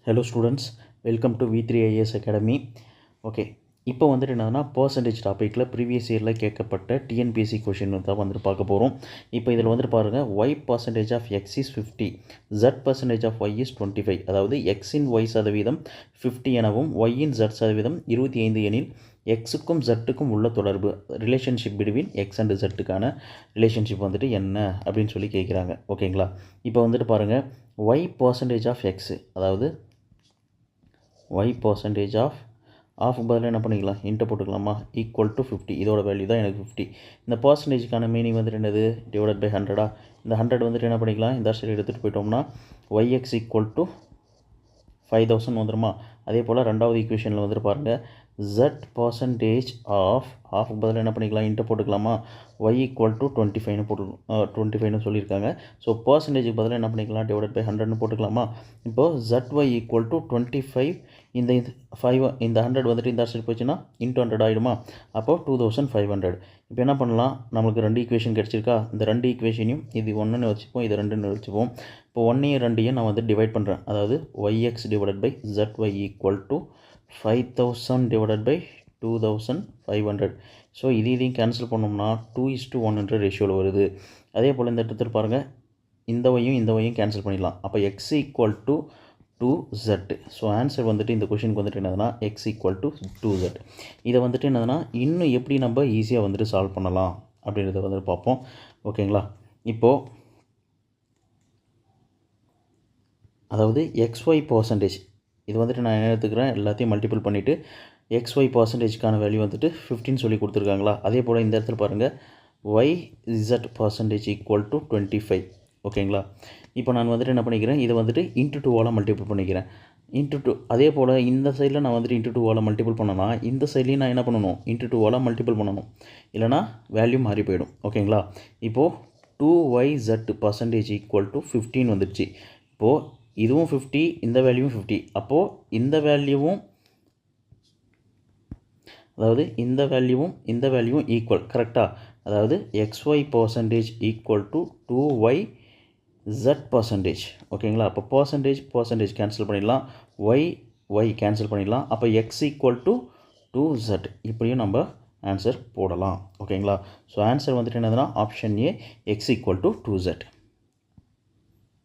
Hello students, welcome to V3IAS academy. Okay, இப்போ வந்துட்டு என்னன்னா பர்சன்டேஜ் டாப்பிக்கில் ப்ரீவியஸ் இயரில் கேட்கப்பட்ட டிஎன்பிஎஸ்சி கொஷின் தான் வந்துட்டு பார்க்க போகிறோம். இப்போ இதில் வந்துட்டு பாருங்கள், y percentage of x is 50, z percentage of y is 25. அதாவது எக்ஸின் y சதவீதம் 50 எனவும் yஇன் z சதவீதம் 25 எனில் எக்ஸுக்கும் ஜட்டுக்கும் உள்ள தொடர்பு ரிலேஷன்ஷிப் பிட்வீன் எக்ஸ் அண்ட் ஜட்டுக்கான ரிலேஷன்ஷிப் வந்துட்டு என்ன அப்படின்னு சொல்லி கேட்குறாங்க. ஓகேங்களா, இப்போ வந்துட்டு பாருங்கள், y பர்சன்டேஜ் ஆஃப் எக்ஸு, அதாவது y பர்சன்டேஜ் ஆஃப் பதில் என்ன பண்ணிக்கலாம், இன்ட்டு போட்டுக்கலாமா, ஈக்குவல் டு 50. இதோட வேல்யூ தான் எனக்கு 50. இந்த பர்சன்டேஜுக்கான மீனிங் வந்துட்டு என்னது, டிவைடட் பை 100. இந்த 100 வந்துட்டு என்ன பண்ணிக்கலாம், இந்த சைடு எடுத்துகிட்டு போயிட்டோம்னா yx ஈக்குவல் டு 5000 வந்துடுமா. அதே போல் ரெண்டாவது ஈக்குவேஷனில் வந்துட்டு பாருங்கள், z பர்சன்டேஜ் ஆஃப் பதில் என்ன பண்ணிக்கலாம், இன்ட்டு போட்டுக்கலாமா, y ஈக்குவல் டு 25 25 சொல்லியிருக்காங்க. ஸோ பர்சன்டேஜுக்கு பதில் என்ன பண்ணிக்கலாம், டிவைடட் பை 100 போட்டுக்கலாமா. இப்போது zy ஈக்குவல் டு 25, இந்த 100 வந்துட்டு இந்த சைடு போச்சுன்னா இன்ட்டு 100 ஆகிடுமா. அப்போது 2500. இப்போ என்ன பண்ணலாம், நம்மளுக்கு ரெண்டு ஈக்குவேஷன் கிடச்சிருக்கா. இந்த ரெண்டு ஈக்குவேஷனையும் இது 1ன்னு வச்சுப்போம், இது 2ன்னு வச்சுப்போம். இப்போ 1ஐயும் 2ஐயும் நான் வந்து டிவைட் பண்ணுறேன். அதாவது yx divided by zy equal to 5000 divided by 2500. So இதையும் கேன்சல் பண்ணோம்னா 2:1 ரேஷியோவில் வருது. அதே போல் இந்த இடத்துல பாருங்கள், இந்த வையும் கேன்சல் பண்ணிடலாம். அப்போ x equal to 2z. So answer வந்துட்டு இந்த கொஷினுக்கு வந்துட்டு என்னதுன்னா x ஈக்குவல் டு 2z. இதை வந்துட்டு என்னதுன்னா இன்னும் எப்படி நம்ம ஈஸியாக வந்துட்டு சால்வ் பண்ணலாம் அப்படின்றத வந்துட்டு பார்ப்போம். ஓகேங்களா, இப்போது அதாவது xy பர்சன்டேஜ், இது வந்துட்டு நான் என்ன எடுத்துக்கிறேன், எல்லாத்தையும் மல்டிபிள் பண்ணிவிட்டு xy பர்சன்டேஜ்க்கான வேல்யூ வந்துட்டு 15 சொல்லி கொடுத்துருக்காங்களா. அதே போல் இந்த இடத்துல பாருங்கள், yz பர்சன்டேஜ் ஈக்குவல் டு 25. ஓகேங்களா, இப்போ நான் வந்துட்டு என்ன பண்ணிக்கிறேன், இதை வந்துட்டு இன்ட்டு 2ஆல் மல்டிபிள் பண்ணிக்கிறேன். இன்ட்டு 2. அதே போல் இந்த சைடில் நான் வந்துட்டு இன்ட்டு 2ஆல் மல்டிபிள் பண்ணனா, இந்த சைட்லேயும் நான் என்ன பண்ணணும், இன்ட்டு 2ஆல் மல்டிபிள் பண்ணணும், இல்லைனா வேல்யூ மாறி போயிடும். ஓகேங்களா, இப்போது 2yz பர்சன்டேஜ் ஈக்குவல் டு 15 வந்துடுச்சு. இப்போது இதுவும் 50, இந்த வேல்யூவும் 50. அப்போது இந்த வேல்யூவும், அதாவது இந்த வேல்யூவும் ஈக்குவல், கரெக்டாக. அதாவது xy percentage equal to 2yz percentage. ஓகேங்களா, அப்போ பர்சன்டேஜ் கேன்சல் பண்ணிடலாம், y கேன்சல் பண்ணிடலாம். அப்போ x ஈக்குவல் டு 2z. இப்படியும் நம்ம ஆன்சர் போடலாம். ஓகேங்களா, ஸோ ஆன்சர் வந்துட்டு என்னதுன்னா option A, x equal to 2z.